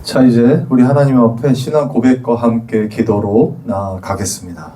자, 이제 우리 하나님 앞에 신앙 고백과 함께 기도로 나아가겠습니다.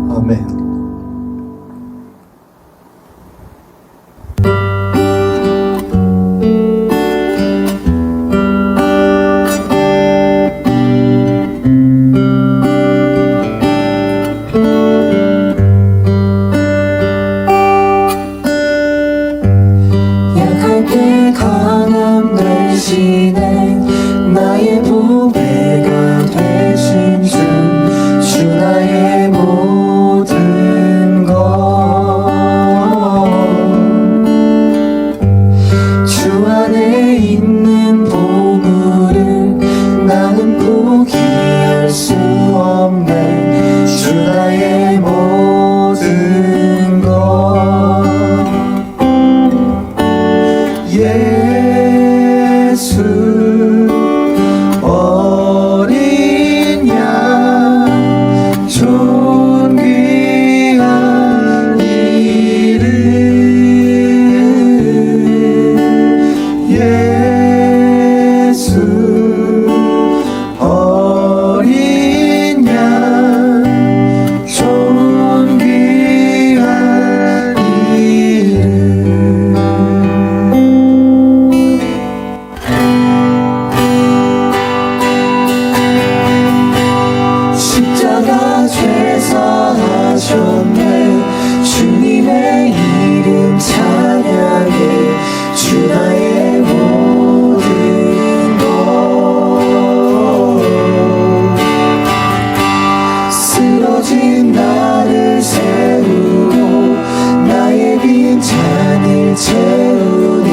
아멘. 약할 때 강함 대신에 나의 보배가 되신 주 나의 모든 것 주 안에 있는 보물을 나는 포기할 수 없네. 주 나의 모든 것 예수 채우니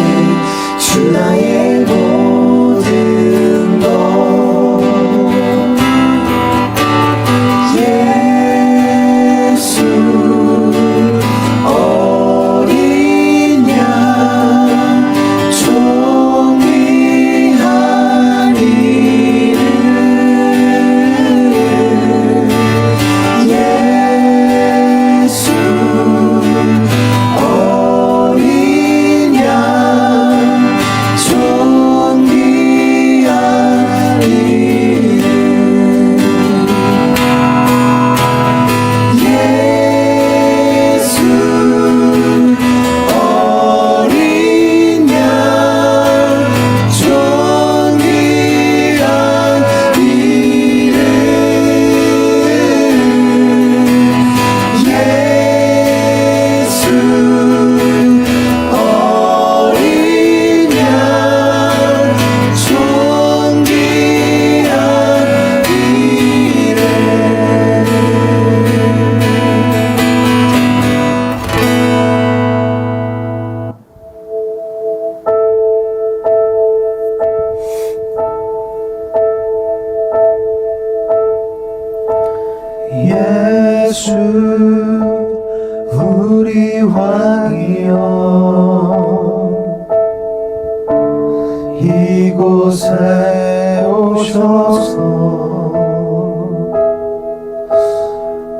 주 나의 모든 것 예수 어린 양 존귀한 이름 예수 어린 양 존귀한 이름 예수 어린 양 존귀한 이름 예수 어린 양 존귀한 예수 우리 왕이여 이곳에 오셔서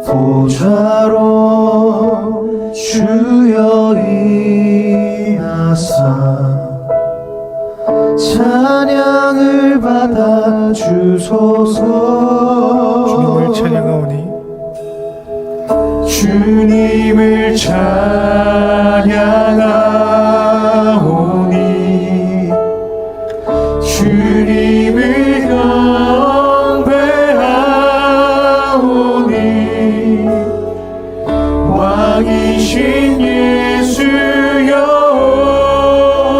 보좌로 주여 임하사 찬양을 받아 주소서 주님을 찬양하오니 주님을 찬양하오니 주님을 경배하오니 왕이신 예수여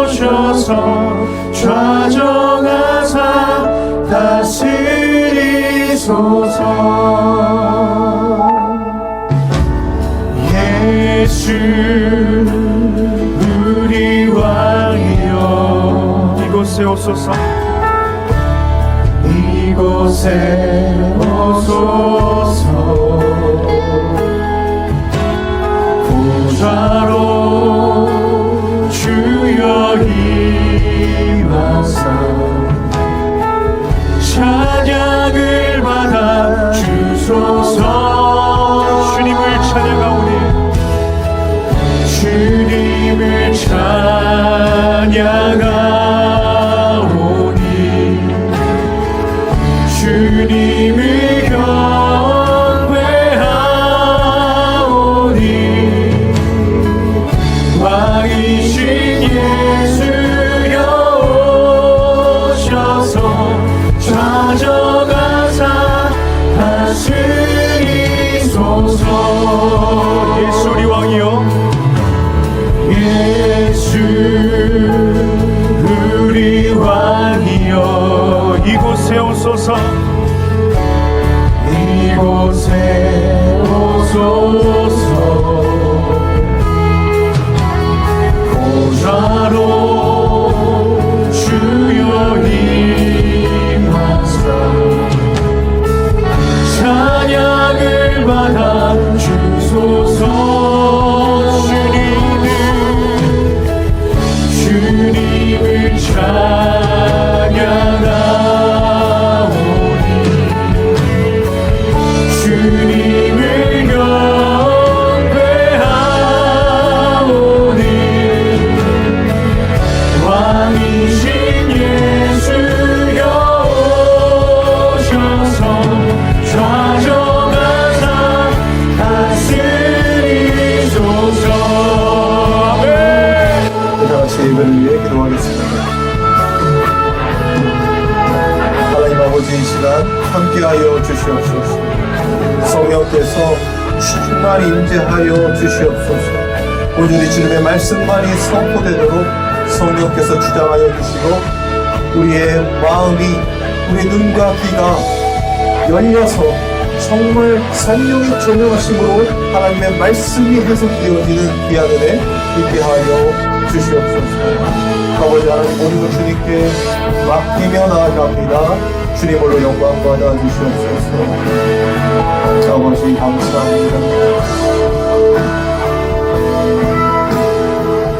오셔서 좌정하사 다스리소서 예수 우리 왕이여 이곳에 오소서 이곳에 오소서 보좌로 주여 임하사 찬양을 받아 주소서 주님을 찬양하오니 주님을 찬양하오니 주님을 경배하오니 왕이신 예수여 오셔서 좌정하사 다스리소서 예수 우리 왕이여 예수 우리 왕이여 이곳에 오소서 이곳에 오소서 보좌로 주여 임하사 찬양을 받아 주소서 주님을 찬양하오니 주님을 경배하오니 왕이신 예수여 오셔서 좌정하사 다스리소서 아멘. 다 같이 예배를 위해 기도하겠습니다. 하나님 아버지 이 시간 함께하여 주시옵소서. 성령께서 충만히 임재하여 주시옵소서. 오늘이 주님의 말씀만이 선포되도록 성령께서 주장하여 주시고 우리의 마음이 우리 눈과 귀가 열려서 정말 성령이 조명하심으로 하나님의 말씀이 해석되어지는 귀한 은혜 있게 하여 주시옵소서. 아버지 하나님, 모든 것 주님께 맡기며 나아갑니다. 주님 홀로 영광 받아 주시옵소서. 아버지 감사합니다.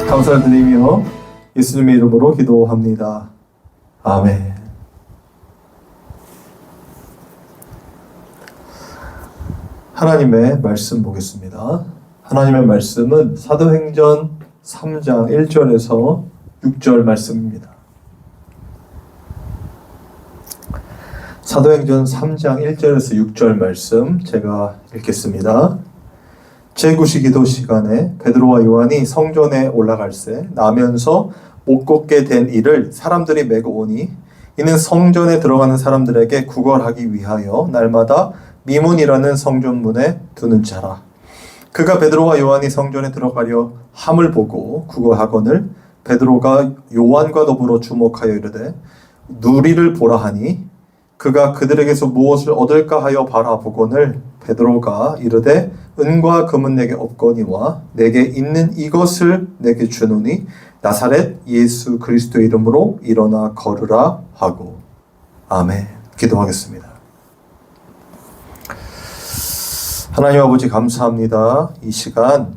감사드리며 예수님의 이름으로 기도합니다. 아멘. 하나님의 말씀 보겠습니다. 하나님의 말씀은 사도행전 3장 1절에서 6절 말씀입니다. 사도행전 3장 1절에서 6절 말씀 제가 읽겠습니다. 제9시 기도 시간에 베드로와 요한이 성전에 올라갈새 나면서 못 걷게 된 이를 사람들이 메고 오니 이는 성전에 들어가는 사람들에게 구걸하기 위하여 날마다 미문이라는 성전문에 두는 자라. 그가 베드로와 요한이 성전에 들어가려 함을 보고 구걸하거늘 베드로가 요한과 더불어 주목하여 이르되 누리를 보라 하니 그가 그들에게서 무엇을 얻을까 하여 바라보거늘 베드로가 이르되 은과 금은 내게 없거니와 내게 있는 이것을 내게 주노니 나사렛 예수 그리스도의 이름으로 일어나 걸으라 하고. 아멘. 기도하겠습니다. 하나님 아버지 감사합니다. 이 시간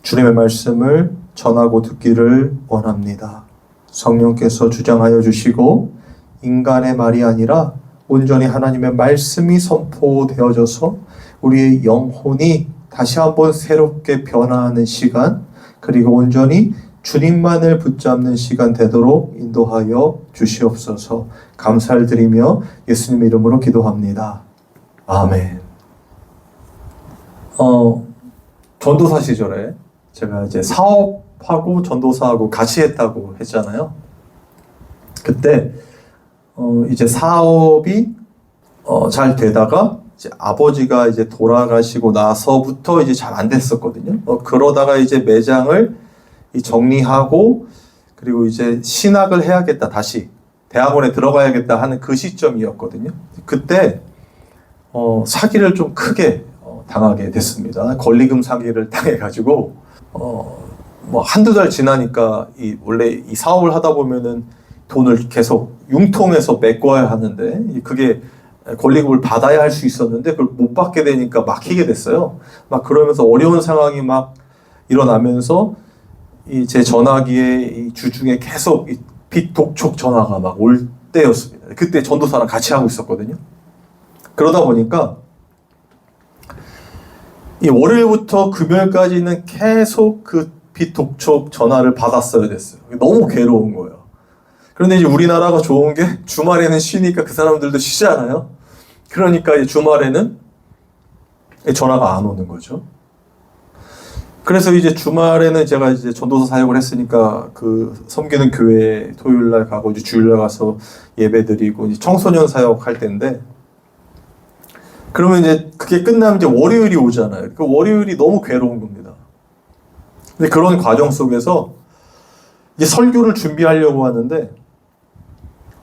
주님의 말씀을 전하고 듣기를 원합니다. 성령께서 주장하여 주시고 인간의 말이 아니라 온전히 하나님의 말씀이 선포되어져서 우리의 영혼이 다시 한번 새롭게 변화하는 시간, 그리고 온전히 주님만을 붙잡는 시간 되도록 인도하여 주시옵소서. 감사를 드리며 예수님 이름으로 기도합니다. 아멘. 전도사 시절에 제가 이제 사업하고 전도사하고 같이 했다고 했잖아요. 그때 이제 사업이 잘 되다가 이제 아버지가 이제 돌아가시고 나서부터 이제 잘 안 됐었거든요. 그러다가 이제 매장을 정리하고 그리고 이제 신학을 해야겠다, 다시 대학원에 들어가야겠다 하는 그 시점이었거든요. 그때 사기를 좀 크게 당하게 됐습니다. 권리금 사기를 당해가지고 뭐 한두 달 지나니까 원래 이 사업을 하다 보면은 돈을 계속 융통해서 메꿔야 하는데 그게 권리금을 받아야 할 수 있었는데 그걸 못 받게 되니까 막히게 됐어요. 막 그러면서 어려운 상황이 막 일어나면서 제 전화기에 이 주중에 계속 빚 독촉 전화가 막 올 때였습니다. 그때 전도사랑 같이 하고 있었거든요. 그러다 보니까 이 월요일부터 금요일까지는 계속 그 빚 독촉 전화를 받았어야 됐어요. 너무 괴로운 거예요. 그런데 이제 우리나라가 좋은 게 주말에는 쉬니까 그 사람들도 쉬잖아요. 그러니까 이제 주말에는 전화가 안 오는 거죠. 그래서 이제 주말에는 제가 이제 전도사 사역을 했으니까 그 섬기는 교회에 토요일 날 가고 이제 주일 날 가서 예배 드리고 이제 청소년 사역할 때인데 그러면 이제 그게 끝나면 이제 월요일이 오잖아요. 그 월요일이 너무 괴로운 겁니다. 근데 그런 과정 속에서 이제 설교를 준비하려고 하는데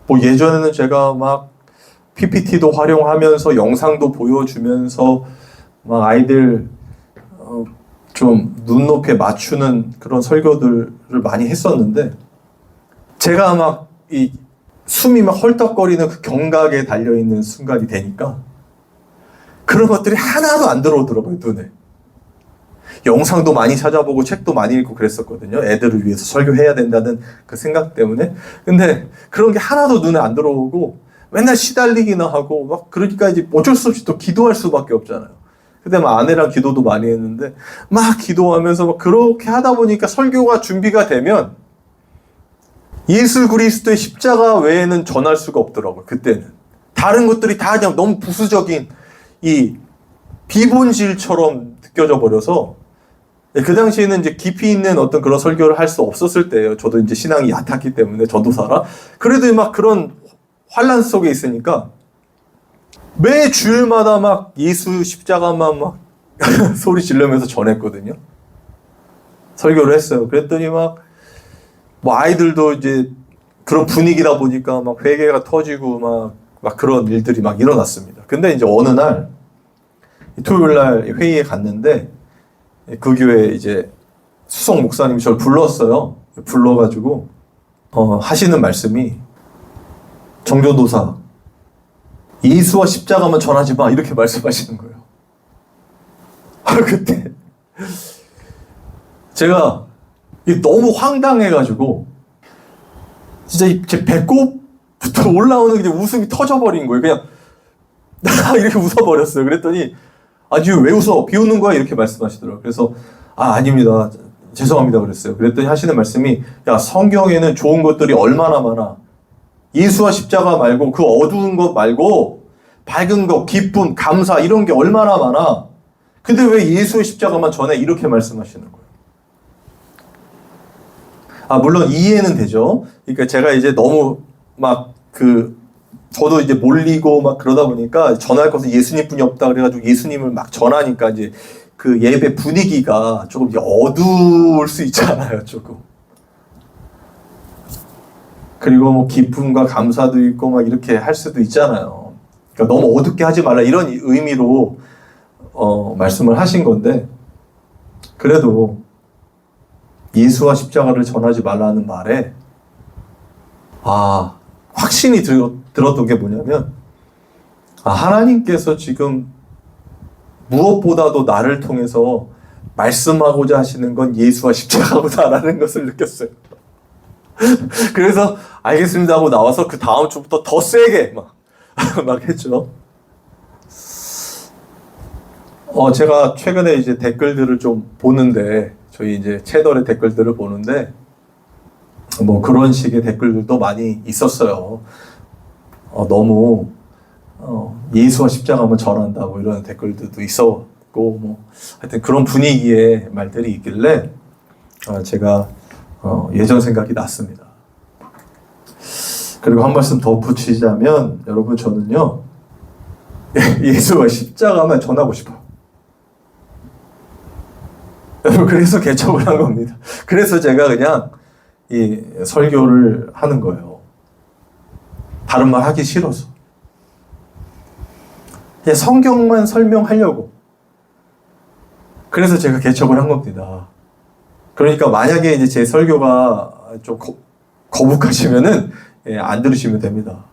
뭐 예전에는 제가 막 PPT도 활용하면서 영상도 보여주면서 막 아이들 좀 눈높이에 맞추는 그런 설교들을 많이 했었는데 제가 막 이 숨이 막 헐떡거리는 그 경각에 달려있는 순간이 되니까 그런 것들이 하나도 안 들어오더라고요, 눈에. 영상도 많이 찾아보고 책도 많이 읽고 그랬었거든요. 애들을 위해서 설교해야 된다는 그 생각 때문에. 근데 그런 게 하나도 눈에 안 들어오고 맨날 시달리기나 하고 막 그러니까 이제 어쩔 수 없이 또 기도할 수밖에 없잖아요. 그때 막 아내랑 기도도 많이 했는데 막 기도하면서 막 그렇게 하다 보니까 설교가 준비가 되면 예수 그리스도의 십자가 외에는 전할 수가 없더라고요. 그때는. 다른 것들이 다 그냥 너무 부수적인 이 비본질처럼 느껴져 버려서 그 당시에는 이제 깊이 있는 어떤 그런 설교를 할 수 없었을 때예요. 저도 이제 신앙이 얕았기 때문에 전도사라. 그래도 막 그런 환란 속에 있으니까 매 주일마다 막 예수 십자가만 막 소리 지르면서 전했거든요. 설교를 했어요. 그랬더니 막 뭐 아이들도 이제 그런 분위기다 보니까 막 회개가 터지고 막 그런 일들이 막 일어났습니다. 근데 이제 어느 날 토요일 날 회의에 갔는데 그 교회 이제 수석 목사님이 저를 불렀어요. 불러가지고 하시는 말씀이 정교도사 예수와 십자가만 전하지 마 이렇게 말씀하시는 거예요. 그때 제가 너무 황당해가지고 진짜 제 배꼽부터 올라오는 그냥 웃음이 터져버린 거예요. 그냥 이렇게 웃어버렸어요. 그랬더니 지금 왜 웃어? 비웃는 거야? 이렇게 말씀하시더라고요. 그래서 아닙니다. 죄송합니다. 그랬어요. 그랬더니 하시는 말씀이 야, 성경에는 좋은 것들이 얼마나 많아. 예수와 십자가 말고 그 어두운 것 말고 밝은 것, 기쁨, 감사 이런 게 얼마나 많아. 근데 왜 예수의 십자가만 전해? 이렇게 말씀하시는 거예요. 물론 이해는 되죠. 그러니까 제가 이제 너무 저도 이제 몰리고 막 그러다 보니까 전할 것은 예수님뿐이 없다 그래가지고 예수님을 막 전하니까 이제 그 예배 분위기가 조금 이제 어두울 수 있잖아요, 조금. 그리고 뭐 기쁨과 감사도 있고 막 이렇게 할 수도 있잖아요. 그러니까 너무 어둡게 하지 말라 이런 의미로 말씀을 하신 건데 그래도 예수와 십자가를 전하지 말라는 말에 확신이 들었던 게 뭐냐면 하나님께서 지금 무엇보다도 나를 통해서 말씀하고자 하시는 건 예수와 십자가구나라는 것을 느꼈어요. 그래서 알겠습니다 하고 나와서 그 다음 주부터 더 세게 막 했죠. 제가 최근에 이제 댓글들을 좀 보는데 저희 이제 채널의 댓글들을 보는데 뭐 그런 식의 댓글들도 많이 있었어요. 너무 예수와 십자가만 전한다고 이런 댓글들도 있었고 뭐 하여튼 그런 분위기의 말들이 있길래 제가 예전 생각이 났습니다. 그리고 한 말씀 더 붙이자면 여러분 저는요 예수와 십자가만 전하고 싶어요. 그래서 개척을 한 겁니다. 그래서 제가 그냥 이 설교를 하는 거예요. 다른 말 하기 싫어서. 그냥 성경만 설명하려고. 그래서 제가 개척을 한 겁니다. 그러니까 만약에 이제 제 설교가 좀 거북하시면은 안 들으시면 됩니다.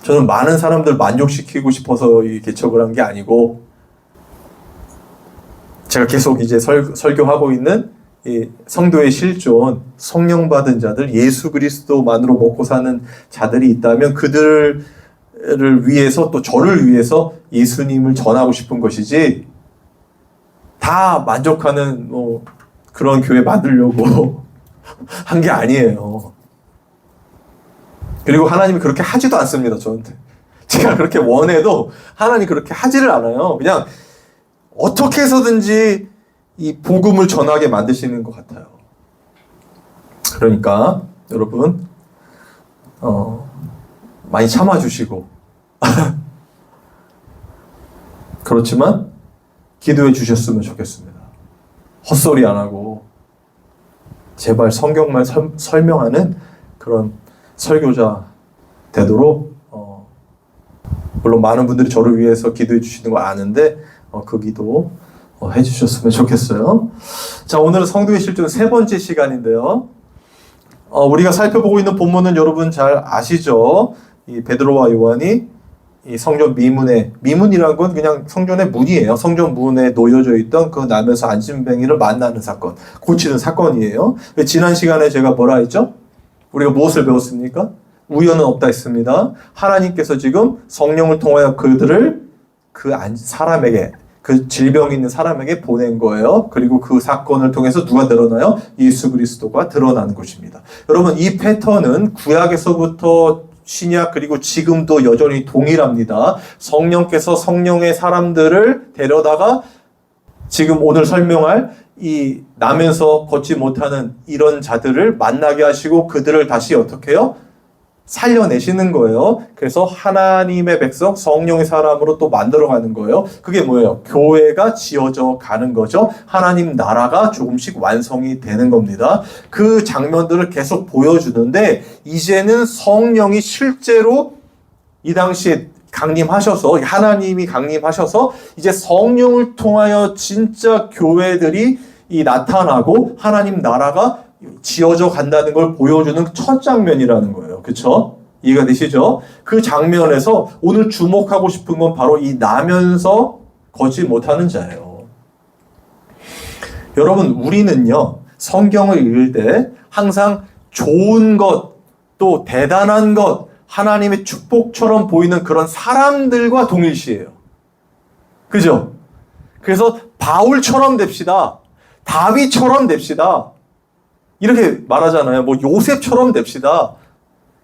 저는 많은 사람들 만족시키고 싶어서 이 개척을 한 게 아니고 제가 계속 이제 설교하고 있는 이 성도의 실존, 성령 받은 자들, 예수 그리스도만으로 먹고 사는 자들이 있다면 그들을 위해서 또 저를 위해서 예수님을 전하고 싶은 것이지 다 만족하는 뭐 그런 교회 만들려고 한 게 아니에요. 그리고 하나님이 그렇게 하지도 않습니다, 저한테. 제가 그렇게 원해도 하나님이 그렇게 하지를 않아요. 그냥 어떻게 해서든지 이 복음을 전하게 만드시는 것 같아요. 그러니까 여러분 많이 참아주시고 그렇지만 기도해 주셨으면 좋겠습니다. 헛소리 안 하고 제발 성경만 설명하는 그런 설교자 되도록 물론 많은 분들이 저를 위해서 기도해 주시는 거 아는데 그 기도 해주셨으면 좋겠어요. 자, 오늘은 성도의 실존 세 번째 시간인데요. 우리가 살펴보고 있는 본문은 여러분 잘 아시죠? 이 베드로와 요한이 이 성전 미문이라는 건 그냥 성전의 문이에요. 성전 문에 놓여져 있던 그 나면서 안진뱅이를 만나는 사건, 고치는 사건이에요. 지난 시간에 제가 뭐라 했죠? 우리가 무엇을 배웠습니까? 우연은 없다 했습니다. 하나님께서 지금 성령을 통하여 그들을 사람에게 그 질병이 있는 사람에게 보낸 거예요. 그리고 그 사건을 통해서 누가 드러나요? 예수 그리스도가 드러나는 것입니다. 여러분 이 패턴은 구약에서부터 신약 그리고 지금도 여전히 동일합니다. 성령께서 성령의 사람들을 데려다가 지금 오늘 설명할 이 나면서 걷지 못하는 이런 자들을 만나게 하시고 그들을 다시 어떻게 해요? 살려내시는 거예요. 그래서 하나님의 백성, 성령의 사람으로 또 만들어가는 거예요. 그게 뭐예요? 교회가 지어져 가는 거죠. 하나님 나라가 조금씩 완성이 되는 겁니다. 그 장면들을 계속 보여주는데 이제는 성령이 실제로 이 당시에 하나님이 강림하셔서 이제 성령을 통하여 진짜 교회들이 이 나타나고 하나님 나라가 지어져 간다는 걸 보여주는 첫 장면이라는 거예요. 그쵸? 이해가 되시죠? 그 장면에서 오늘 주목하고 싶은 건 바로 이 나면서 걷지 못하는 자예요. 여러분, 우리는요, 성경을 읽을 때 항상 좋은 것, 또 대단한 것, 하나님의 축복처럼 보이는 그런 사람들과 동일시해요. 그죠? 그래서 바울처럼 됩시다. 다윗처럼 됩시다. 이렇게 말하잖아요. 뭐 요셉처럼 됩시다.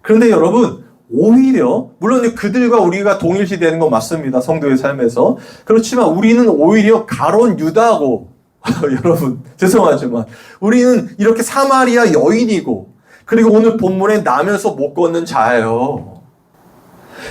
그런데 여러분, 오히려 물론 그들과 우리가 동일시되는 건 맞습니다. 성도의 삶에서. 그렇지만 우리는 오히려 가론 유다고 여러분 죄송하지만 우리는 이렇게 사마리아 여인이고 그리고 오늘 본문에 나면서 못 걷는 자예요.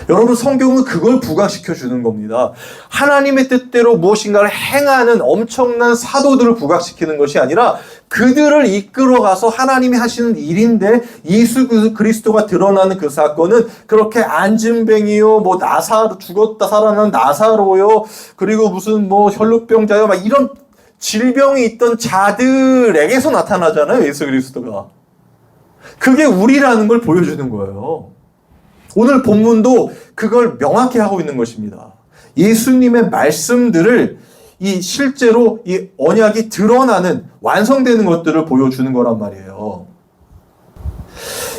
여러분, 성경은 그걸 부각시켜 주는 겁니다. 하나님의 뜻대로 무엇인가를 행하는 엄청난 사도들을 부각시키는 것이 아니라 그들을 이끌어가서 하나님이 하시는 일인데 예수 그리스도가 드러나는 그 사건은 그렇게 안진뱅이요, 뭐 죽었다 살아난 나사로요, 그리고 무슨 뭐 혈루병자요, 막 이런 질병이 있던 자들에게서 나타나잖아요, 예수 그리스도가. 그게 우리라는 걸 보여주는 거예요. 오늘 본문도 그걸 명확히 하고 있는 것입니다. 예수님의 말씀들을 실제로 이 언약이 드러나는 완성되는 것들을 보여주는 거란 말이에요.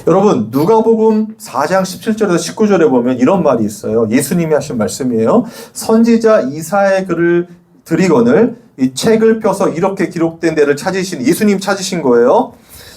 여러분, 누가복음 4장 17절에서 19절에 보면 이런 말이 있어요. 예수님이 하신 말씀이에요. 선지자 이사야의 글을 드리거늘 이 책을 펴서 이렇게 기록된 데를 찾으신, 예수님 찾으신 거예요.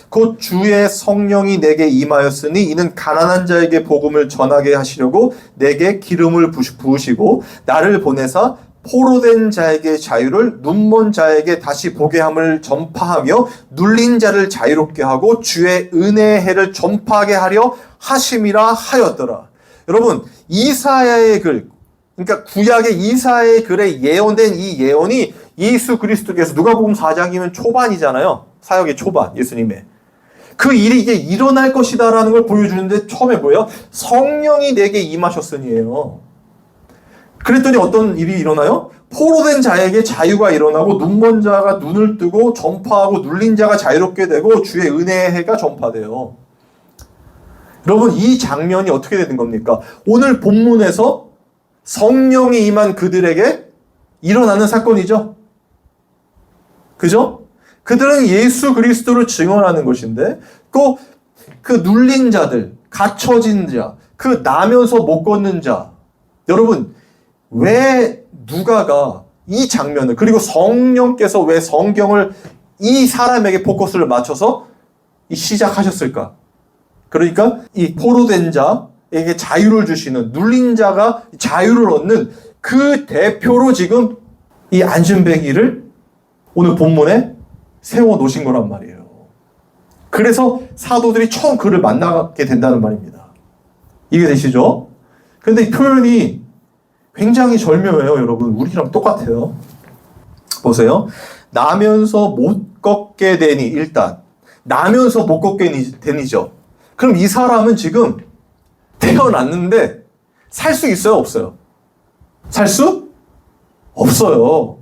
곧 주의 성령이 내게 임하였으니 이는 가난한 자에게 복음을 전하게 하시려고 내게 기름을 부으시고 나를 보내사 포로된 자에게 자유를, 눈먼 자에게 다시 보게 함을 전파하며 눌린 자를 자유롭게 하고 주의 은혜의 해를 전파하게 하려 하심이라 하였더라. 여러분, 이사야의 글, 그러니까 구약의 이사야의 글에 예언된 이 예언이 예수 그리스도께서, 누가복음 4장이면 초반이잖아요. 사역의 초반, 예수님의. 그 일이 이게 일어날 것이다라는 걸 보여주는데 처음에 뭐예요? 성령이 내게 임하셨으니예요. 그랬더니 어떤 일이 일어나요? 포로된 자에게 자유가 일어나고 눈먼 자가 눈을 뜨고 전파하고 눌린 자가 자유롭게 되고 주의 은혜의 해가 전파돼요. 여러분, 이 장면이 어떻게 되는 겁니까? 오늘 본문에서 성령이 임한 그들에게 일어나는 사건이죠. 그죠? 그들은 예수 그리스도를 증언하는 것인데 또 그 눌린 자들, 갇혀진 자, 그 나면서 못 걷는 자, 여러분, 왜 누가가 이 장면을, 그리고 성령께서 왜 성경을 이 사람에게 포커스를 맞춰서 시작하셨을까? 그러니까 이 포로된 자에게 자유를 주시는, 눌린 자가 자유를 얻는 그 대표로 지금 이 안진뱅이를 오늘 본문에 세워 놓으신 거란 말이에요. 그래서 사도들이 처음 그를 만나게 된다는 말입니다. 이해되시죠? 근데 이 표현이 굉장히 절묘해요, 여러분. 우리랑 똑같아요. 보세요. 나면서 못 걷게 되니, 일단 나면서 못 걷게 되니죠. 그럼 이 사람은 지금 태어났는데 살 수 있어요, 없어요? 살 수 없어요.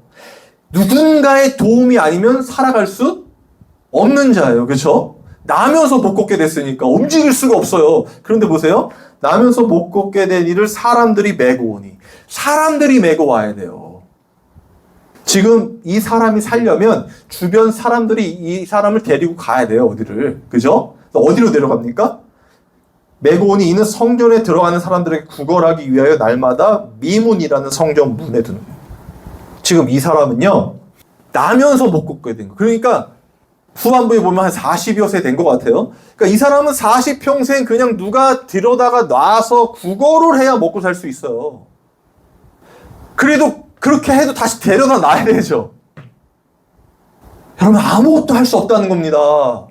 누군가의 도움이 아니면 살아갈 수 없는 자예요. 그렇죠? 나면서 못 걷게 됐으니까 움직일 수가 없어요. 그런데 보세요. 나면서 못 걷게 된 이를 사람들이 메고 오니. 사람들이 메고 와야 돼요. 지금 이 사람이 살려면 주변 사람들이 이 사람을 데리고 가야 돼요. 어디를. 그죠? 어디로 데려갑니까? 메고 오니 이는 성전에 들어가는 사람들에게 구걸하기 위하여 날마다 미문이라는 성전 문에 두는 거예요. 지금 이 사람은요, 나면서 못 걷게 된 거예요. 그러니까 후반부에 보면 한 40여 세 된 것 같아요. 그러니까 이 사람은 40평생 그냥 누가 들여다가 놔서 구걸을 해야 먹고 살 수 있어요. 그래도 그렇게 해도 다시 데려다 놔야 되죠. 여러분, 아무것도 할 수 없다는 겁니다.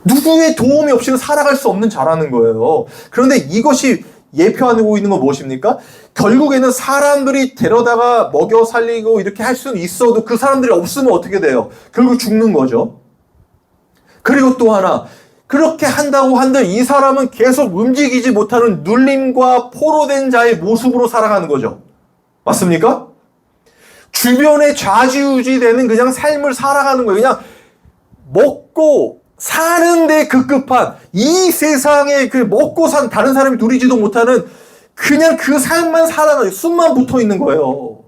누구의 도움이 없이는 살아갈 수 없는 자라는 거예요. 그런데 이것이 예표하고 있는 건 무엇입니까? 결국에는 사람들이 데려다가 먹여 살리고 이렇게 할 수는 있어도 그 사람들이 없으면 어떻게 돼요? 결국 죽는 거죠. 그리고 또 하나, 그렇게 한다고 한들 이 사람은 계속 움직이지 못하는 눌림과 포로된 자의 모습으로 살아가는 거죠. 맞습니까? 주변에 좌지우지되는 그냥 삶을 살아가는 거예요. 그냥 먹고 사는데 급급한 이 세상에 그 먹고 산 다른 사람이 누리지도 못하는 그냥 그 삶만 살아가요. 숨만 붙어 있는 거예요.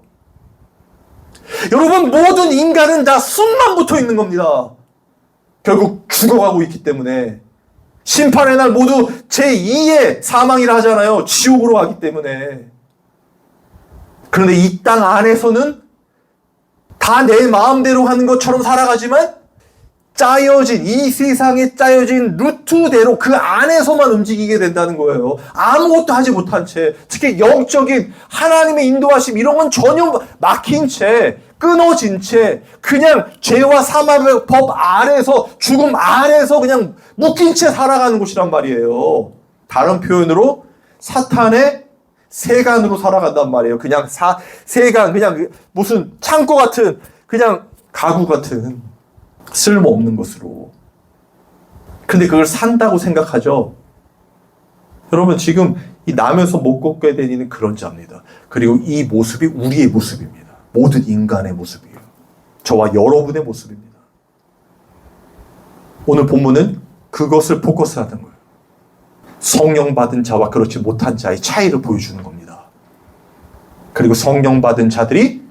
여러분, 모든 인간은 다 숨만 붙어 있는 겁니다. 결국 죽어가고 있기 때문에 심판의 날 모두 제2의 사망이라 하잖아요. 지옥으로 가기 때문에. 그런데 이 땅 안에서는 다 내 마음대로 하는 것처럼 살아가지만 짜여진, 이 세상에 짜여진 루트대로 그 안에서만 움직이게 된다는 거예요. 아무것도 하지 못한 채, 특히 영적인 하나님의 인도하심 이런 건 전혀 막힌 채, 끊어진 채, 그냥 죄와 사망의 법 아래서, 죽음 아래서 그냥 묶인 채 살아가는 곳이란 말이에요. 다른 표현으로 사탄의 세간으로 살아간단 말이에요. 그냥 세간, 그냥 무슨 창고 같은, 그냥 가구 같은 쓸모없는 것으로. 근데 그걸 산다고 생각하죠. 여러분, 지금 이 나면서 못 걷게 되는 그런 자입니다. 그리고 이 모습이 우리의 모습입니다. 모든 인간의 모습이에요. 저와 여러분의 모습입니다. 오늘 본문은 그것을 포커스하는 거예요. 성령 받은 자와 그렇지 못한 자의 차이를 보여주는 겁니다. 그리고 성령 받은 자들이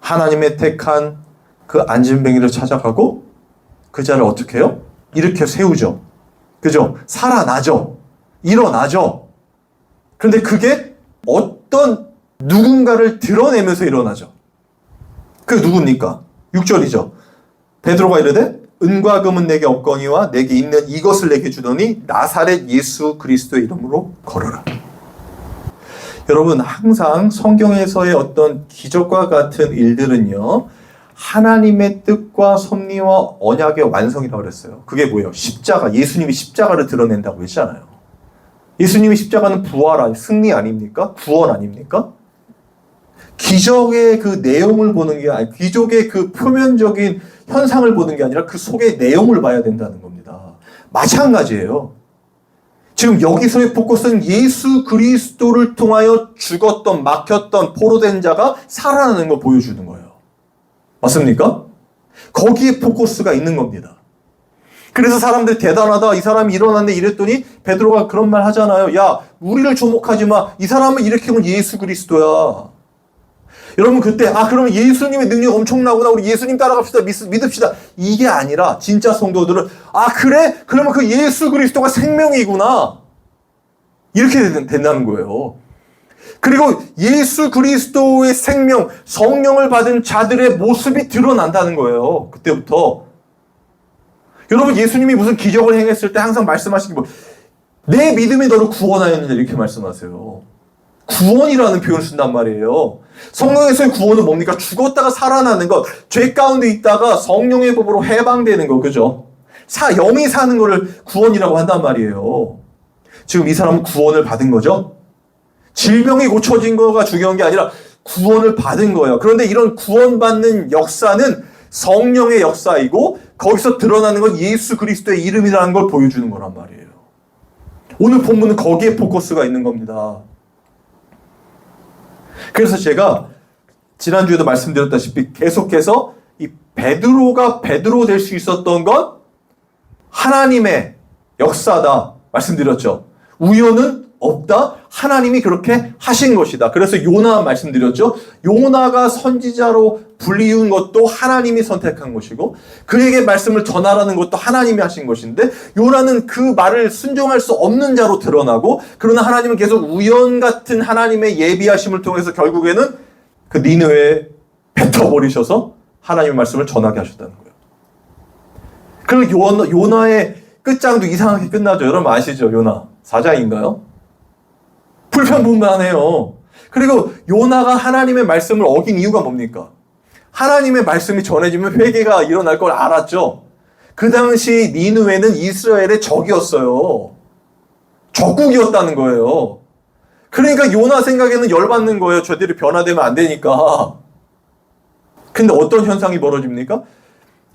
하나님의 택한 그 안진뱅이를 찾아가고 그 자를 어떻게 해요? 일으켜 세우죠. 그죠? 살아나죠. 일어나죠. 그런데 그게 어떤 누군가를 드러내면서 일어나죠. 그게 누굽니까? 6절이죠. 베드로가 이르되 은과 금은 내게 없거니와 내게 있는 이것을 내게 주더니 나사렛 예수 그리스도의 이름으로 걸어라. 여러분, 항상 성경에서의 어떤 기적과 같은 일들은요, 하나님의 뜻과 섭리와 언약의 완성이라고 그랬어요. 그게 뭐예요? 십자가, 예수님이 십자가를 드러낸다고 했잖아요. 예수님의 십자가는 부활, 승리 아닙니까? 구원 아닙니까? 기적의 그 내용을 보는 게 아니라, 기적의 그 표면적인 현상을 보는 게 아니라 그 속의 내용을 봐야 된다는 겁니다. 마찬가지예요. 지금 여기서의 포커스는 예수 그리스도를 통하여 죽었던, 막혔던, 포로된 자가 살아나는 걸 보여주는 거예요. 맞습니까? 거기에 포커스가 있는 겁니다. 그래서 사람들이 대단하다, 이 사람이 일어났네 이랬더니 베드로가 그런 말 하잖아요. 야, 우리를 주목하지 마. 이 사람을 일으킨 건 예수 그리스도야. 여러분, 그때 그러면 예수님의 능력 엄청나구나, 우리 예수님 따라갑시다, 믿읍시다, 이게 아니라 진짜 성도들은 그래? 그러면 그 예수 그리스도가 생명이구나, 이렇게 된다는 거예요. 그리고 예수 그리스도의 생명, 성령을 받은 자들의 모습이 드러난다는 거예요. 그때부터. 여러분, 예수님이 무슨 기적을 행했을 때 항상 말씀하시는 게 내 믿음이 너를 구원하였느냐, 이렇게 말씀하세요. 구원이라는 표현을 쓴단 말이에요. 성령에서의 구원은 뭡니까? 죽었다가 살아나는 것, 죄 가운데 있다가 성령의 법으로 해방되는 거, 그죠? 영이 사는 거를 구원이라고 한단 말이에요. 지금 이 사람은 구원을 받은 거죠? 질병이 고쳐진 거가 중요한 게 아니라 구원을 받은 거예요. 그런데 이런 구원받는 역사는 성령의 역사이고, 거기서 드러나는 건 예수 그리스도의 이름이라는 걸 보여주는 거란 말이에요. 오늘 본문은 거기에 포커스가 있는 겁니다. 그래서 제가 지난주에도 말씀드렸다시피 계속해서 이 베드로가 베드로 될 수 있었던 건 하나님의 역사다 말씀드렸죠. 우연은 없다. 하나님이 그렇게 하신 것이다. 그래서 요나 말씀드렸죠. 요나가 선지자로 불리운 것도 하나님이 선택한 것이고, 그에게 말씀을 전하라는 것도 하나님이 하신 것인데, 요나는 그 말을 순종할 수 없는 자로 드러나고, 그러나 하나님은 계속 우연 같은 하나님의 예비하심을 통해서 결국에는 그 니느웨에 뱉어버리셔서 하나님의 말씀을 전하게 하셨다는 거예요. 그리고 요나의 끝장도 이상하게 끝나죠. 여러분 아시죠? 요나 4장인가요? 불평불만해요. 그리고 요나가 하나님의 말씀을 어긴 이유가 뭡니까? 하나님의 말씀이 전해지면 회개가 일어날 걸 알았죠. 그 당시 니느웨는 이스라엘의 적이었어요. 적국이었다는 거예요. 그러니까 요나 생각에는 열받는 거예요. 저들이 변화되면 안 되니까. 근데 어떤 현상이 벌어집니까?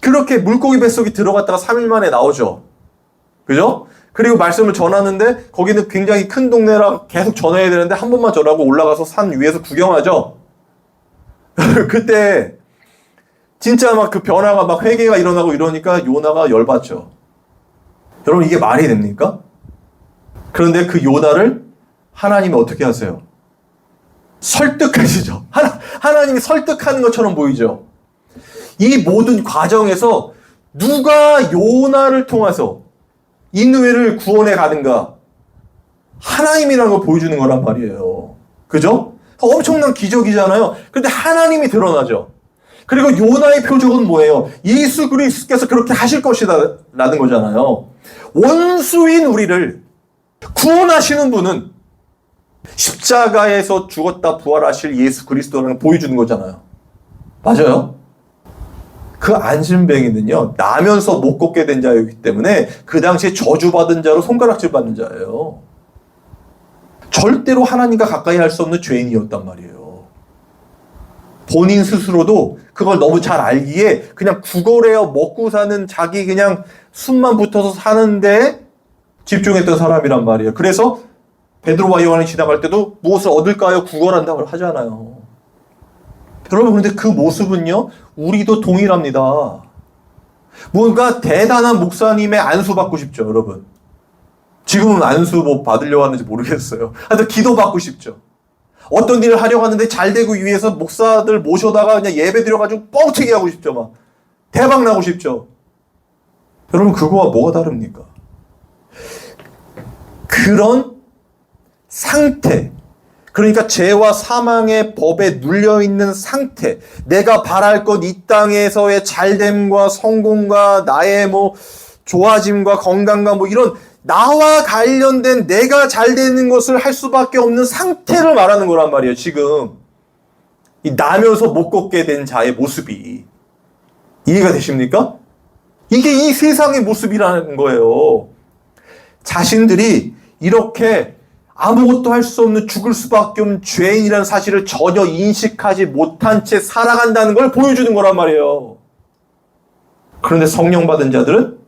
그렇게 물고기 뱃속에 들어갔다가 3일 만에 나오죠. 그죠? 그리고 말씀을 전하는데 거기는 굉장히 큰 동네라 계속 전해야 되는데 한 번만 전하고 올라가서 산 위에서 구경하죠. 그때 진짜 막 그 변화가 막 회개가 일어나고 이러니까 요나가 열받죠. 여러분 이게 말이 됩니까? 그런데 그 요나를 하나님이 어떻게 하세요? 설득하시죠. 하나님이 설득하는 것처럼 보이죠. 이 모든 과정에서 누가 요나를 통해서 니느웨를 구원해 가는가? 하나님이라는 걸 보여주는 거란 말이에요. 그죠? 엄청난 기적이잖아요. 그런데 하나님이 드러나죠. 그리고 요나의 표적은 뭐예요? 예수 그리스도께서 그렇게 하실 것이라는 거잖아요. 원수인 우리를 구원하시는 분은 십자가에서 죽었다 부활하실 예수 그리스도라는 걸 보여주는 거잖아요. 맞아요? 그 안진뱅이는요, 나면서 못 걷게 된 자였기 때문에 그 당시에 저주받은 자로 손가락질 받는 자예요. 절대로 하나님과 가까이 할 수 없는 죄인이었단 말이에요. 본인 스스로도 그걸 너무 잘 알기에 그냥 구걸해요 먹고 사는 자기 그냥 숨만 붙어서 사는데 집중했던 사람이란 말이에요. 그래서 베드로와 요한이 지나갈 때도 무엇을 얻을까요? 구걸한다고 하잖아요. 여러분 그런데 그 모습은요 우리도 동일합니다. 뭔가 대단한 목사님의 안수 받고 싶죠, 여러분. 지금은 안수 뭐 받으려고 하는지 모르겠어요. 하여튼 기도 받고 싶죠. 어떤 일을 하려고 하는데 잘 되고 위해서 목사들 모셔다가 그냥 예배 드려가지고 뻥튀기 하고 싶죠. 막 대박 나고 싶죠. 여러분 그거와 뭐가 다릅니까? 그런 상태, 그러니까 죄와 사망의 법에 눌려있는 상태, 내가 바랄 것 이 땅에서의 잘됨과 성공과 나의 뭐 좋아짐과 건강과 뭐 이런 나와 관련된 내가 잘 되는 것을 할 수밖에 없는 상태를 말하는 거란 말이에요. 지금 이 나면서 못 걷게 된 자의 모습이 이해가 되십니까? 이게 이 세상의 모습이라는 거예요. 자신들이 이렇게 아무것도 할 수 없는 죽을 수밖에 없는 죄인이라는 사실을 전혀 인식하지 못한 채 살아간다는 걸 보여주는 거란 말이에요. 그런데 성령 받은 자들은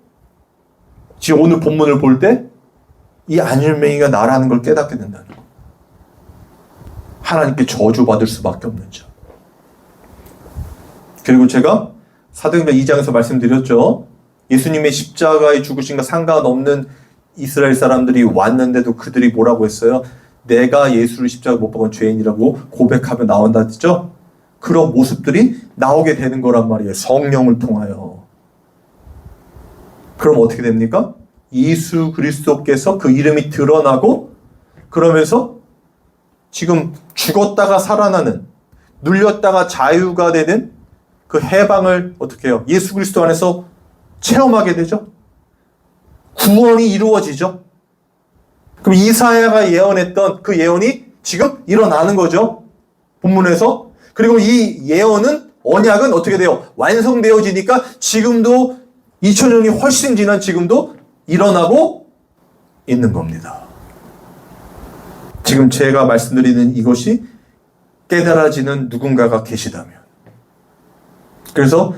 지금 오늘 본문을 볼 때 이 안일맹이가 나라는 걸 깨닫게 된다는 거. 하나님께 저주받을 수밖에 없는 자. 그리고 제가 사도행전 2장에서 말씀드렸죠. 예수님의 십자가의 죽으심과 상관없는 이스라엘 사람들이 왔는데도 그들이 뭐라고 했어요? 내가 예수를 십자가 못 박은 죄인이라고 고백하며 나온다 했죠? 그런 모습들이 나오게 되는 거란 말이에요. 성령을 통하여. 그럼 어떻게 됩니까? 예수 그리스도께서 그 이름이 드러나고 그러면서 지금 죽었다가 살아나는, 눌렸다가 자유가 되는 그 해방을 어떻게 해요? 예수 그리스도 안에서 체험하게 되죠? 구원이 이루어지죠? 그럼 이사야가 예언했던 그 예언이 지금 일어나는 거죠? 본문에서. 그리고 이 예언은, 언약은 어떻게 돼요? 완성되어지니까 지금도 2000년이 훨씬 지난 지금도 일어나고 있는 겁니다. 지금 제가 말씀드리는 이것이 깨달아지는 누군가가 계시다면. 그래서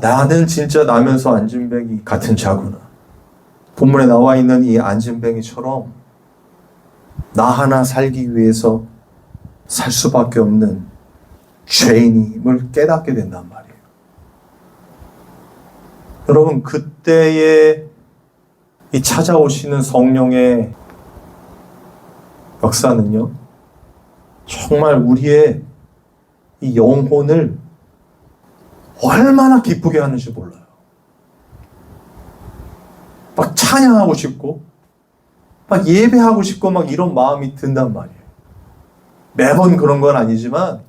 나는 진짜 나면서 안진뱅이 같은 자구나. 본문에 나와 있는 이 안진뱅이처럼 나 하나 살기 위해서 살 수밖에 없는 죄인임을 깨닫게 된단 말이에요. 여러분 그때의 이 찾아오시는 성령의 역사는요 정말 우리의 이 영혼을 얼마나 기쁘게 하는지 몰라요. 막 찬양하고 싶고 막 예배하고 싶고 막 이런 마음이 든단 말이에요. 매번 그런 건 아니지만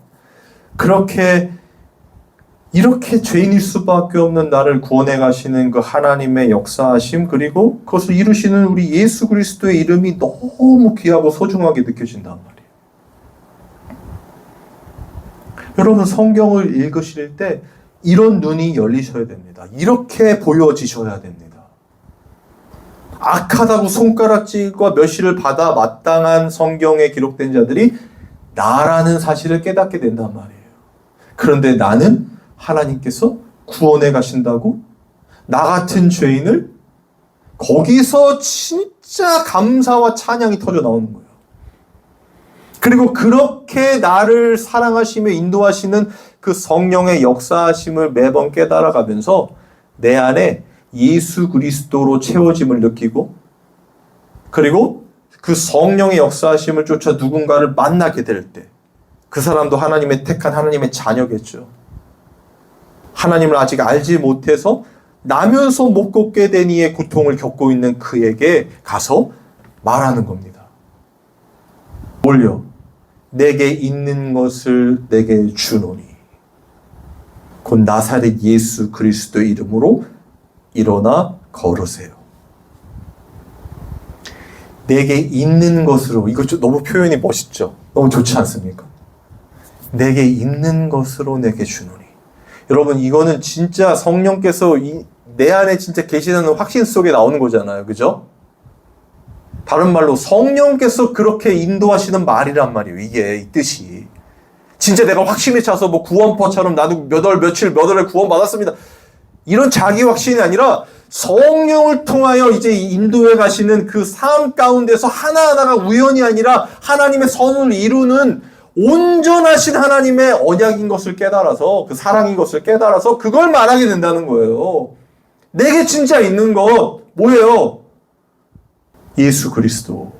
이렇게 죄인일 수밖에 없는 나를 구원해 가시는 그 하나님의 역사하심, 그리고 그것을 이루시는 우리 예수 그리스도의 이름이 너무 귀하고 소중하게 느껴진단 말이에요. 여러분 성경을 읽으실 때 이런 눈이 열리셔야 됩니다. 이렇게 보여지셔야 됩니다. 악하다고 손가락질과 멸시를 받아 마땅한 성경에 기록된 자들이 나라는 사실을 깨닫게 된단 말이에요. 그런데 나는 하나님께서 구원해 가신다고? 나 같은 죄인을? 거기서 진짜 감사와 찬양이 터져 나오는 거예요. 그리고 그렇게 나를 사랑하시며 인도하시는 그 성령의 역사하심을 매번 깨달아가면서 내 안에 예수 그리스도로 채워짐을 느끼고, 그리고 그 성령의 역사하심을 쫓아 누군가를 만나게 될 때 그 사람도 하나님의 택한 하나님의 자녀겠죠. 하나님을 아직 알지 못해서 나면서 못 걷게 된 이의 고통을 겪고 있는 그에게 가서 말하는 겁니다. 뭘요? 내게 있는 것을 내게 주노니 곧 나사렛 예수 그리스도의 이름으로 일어나 걸으세요. 내게 있는 것으로, 이거 너무 표현이 멋있죠? 너무 좋지 않습니까? 내게 있는 것으로 내게 주노니. 여러분, 이거는 진짜 성령께서 내 안에 진짜 계시다는 확신 속에 나오는 거잖아요. 그죠? 다른 말로 성령께서 그렇게 인도하시는 말이란 말이에요. 이게 이 뜻이. 진짜 내가 확신에 차서 뭐 구원파처럼 나도 몇 월 며칠 몇 월에 구원 받았습니다. 이런 자기 확신이 아니라 성령을 통하여 이제 인도해 가시는 그 삶 가운데서 하나하나가 우연이 아니라 하나님의 선을 이루는 온전하신 하나님의 언약인 것을 깨달아서, 그 사랑인 것을 깨달아서 그걸 말하게 된다는 거예요. 내게 진짜 있는 것 뭐예요? 예수 그리스도.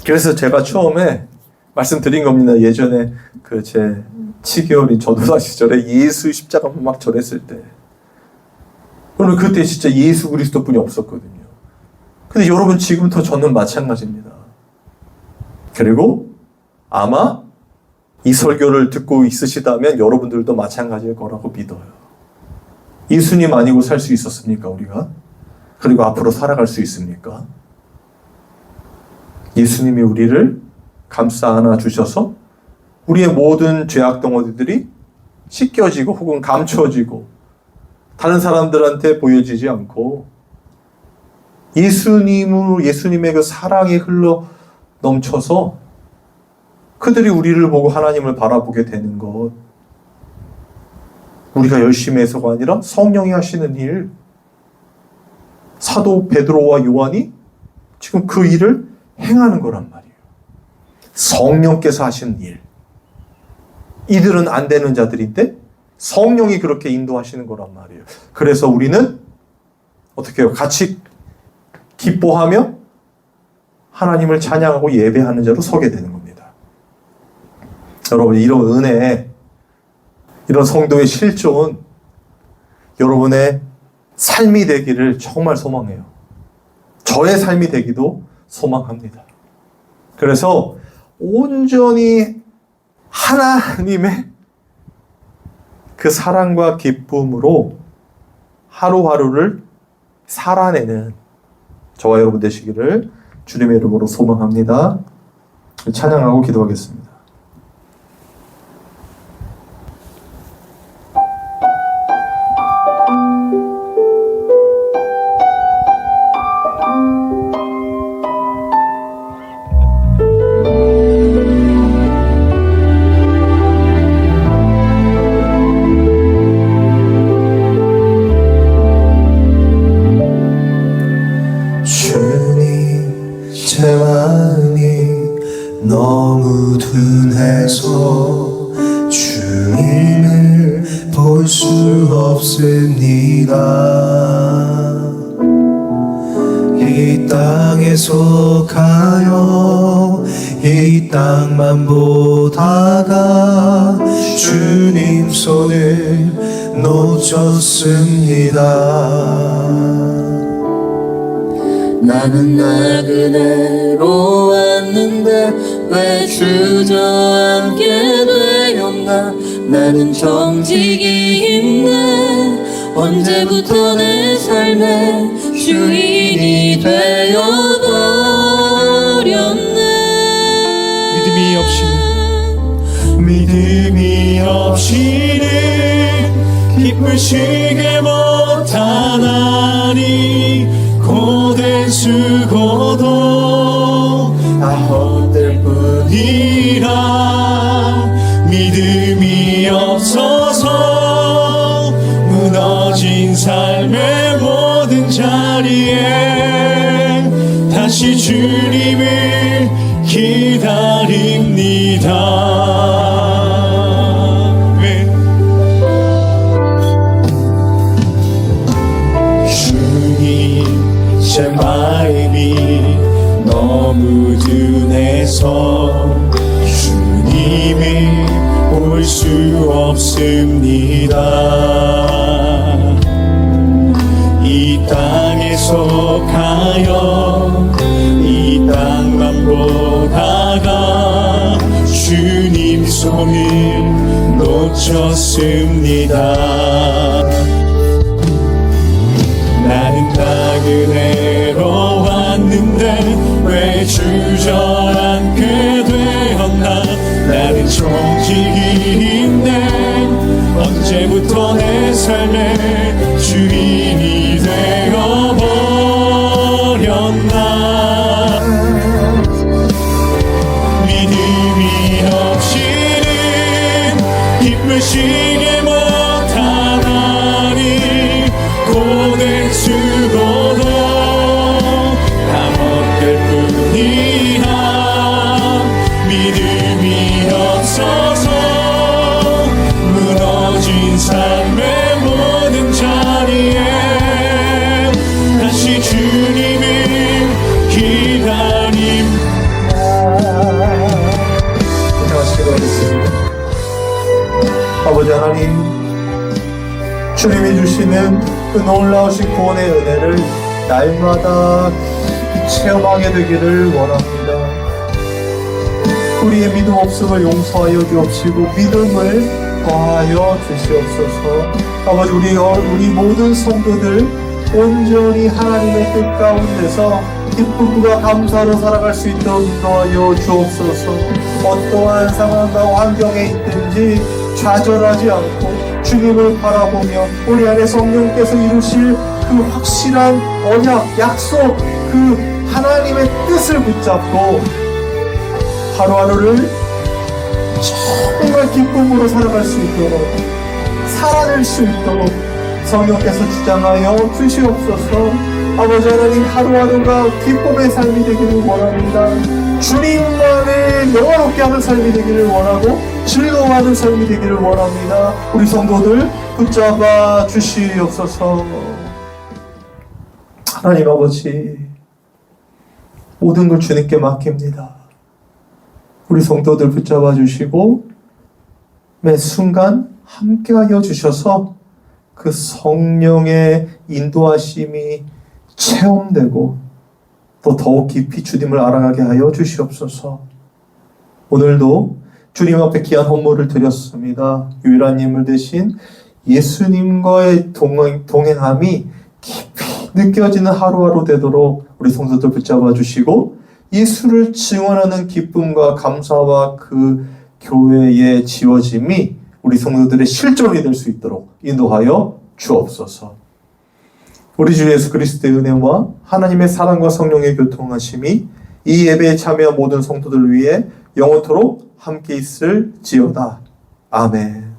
그래서 제가 처음에 말씀드린 겁니다. 예전에 그 제 치기어린 전도사 시절에 예수 십자가만 막 전했을 때, 저는 그때 진짜 예수 그리스도뿐이 없었거든요. 근데 여러분 지금부터 저는 마찬가지입니다. 그리고 아마 이 설교를 듣고 있으시다면 여러분들도 마찬가지일 거라고 믿어요. 예수님 아니고 살 수 있었습니까, 우리가? 그리고 앞으로 살아갈 수 있습니까? 예수님이 우리를 감싸 안아 주셔서 우리의 모든 죄악 덩어리들이 씻겨지고 혹은 감춰지고 다른 사람들한테 보여지지 않고 예수님의 그 사랑이 흘러 넘쳐서 그들이 우리를 보고 하나님을 바라보게 되는 것. 우리가 열심히 해서가 아니라 성령이 하시는 일. 사도 베드로와 요한이 지금 그 일을 행하는 거란 말이에요. 성령께서 하시는 일. 이들은 안 되는 자들인데 성령이 그렇게 인도하시는 거란 말이에요. 그래서 우리는 어떻게 해요? 같이 기뻐하며 하나님을 찬양하고 예배하는 자로 서게 되는 겁니다. 여러분, 이런 은혜, 이런 성도의 실존, 여러분의 삶이 되기를 정말 소망해요. 저의 삶이 되기도 소망합니다. 그래서 온전히 하나님의 그 사랑과 기쁨으로 하루하루를 살아내는 저와 여러분 되시기를 주님의 이름으로 소망합니다. 찬양하고 기도하겠습니다. 제 마음이 너무 둔해서 주님을 볼 수 없습니다. 이 땅에 속하여 이 땅만 보다가 주님 손을 놓쳤습니다. 나는 나그네로 왔는데 왜 주저앉게 되었나. 나는 정직이 있네. 언제부터 내 삶의 주인이 되어버렸네. 믿음이 없이는 기쁘시게 못하나니 고된 수고도 다 헛될 뿐이라. 믿음이 없어서 무너진 삶의 모든 자리에 다시 주님을 기다리네. 주님, 제 마음이 너무 둔해서 주님이 올 수 없습니다. 이 땅에서 가요 이 땅만 보다가 주님 손을 놓쳤습니다. 나는 나그네로 왔는데 왜 주저앉게 되었나. 나는 정직인데 언제부터 내 삶의 주인이 되어버렸나. 믿음이 없이는 기쁘시게 못하나니 고된 수고도 다 못될 뿐이야. 믿음이 없어서 무너진 삶의 모든 자리에 다시 주님을 기다림. 고생하시고 하겠습니다. 아버지 하나님, 주님이 주시는 그 놀라우신 구원의 은혜를 날마다 깊이 체험하게 되기를 원합니다. 우리의 믿음 없음을 용서하여 주옵시고 믿음을 더하여 주시옵소서. 아버지, 우리 모든 성도들 온전히 하나님의 뜻 가운데서 기쁨과 감사로 살아갈 수 있도록 인도하여 주옵소서. 어떠한 상황과 환경에 있든지 좌절하지 않고 주님을 바라보며 우리 안에 성령께서 이루실 그 확실한 언약, 약속, 그 하나님의 뜻을 붙잡고 하루하루를 정말 기쁨으로 살아갈 수 있도록, 살아낼 수 있도록 성령께서 주장하여 주시옵소서. 아버지 하나님, 하루하루가 기쁨의 삶이 되기를 원합니다. 주님만을 영화롭게 하는 삶이 되기를 원하고 즐거워하는 삶이 되기를 원합니다. 우리 성도들 붙잡아 주시옵소서. 하나님 아버지, 모든 걸 주님께 맡깁니다. 우리 성도들 붙잡아 주시고 매 순간 함께하여 주셔서 그 성령의 인도하심이 체험되고 또 더욱 깊이 주님을 알아가게 하여 주시옵소서. 오늘도 주님 앞에 귀한 헌물을 드렸습니다. 유일한 인물 대신 예수님과의 동행함이 깊이 느껴지는 하루하루 되도록 우리 성도들 붙잡아 주시고 예수를 증언하는 기쁨과 감사와 그 교회의 지어짐이 우리 성도들의 실존이 될 수 있도록 인도하여 주옵소서. 우리 주 예수 그리스도의 은혜와 하나님의 사랑과 성령의 교통하심이 이 예배에 참여한 모든 성도들 위해 영원토록 함께 있을지어다. 아멘.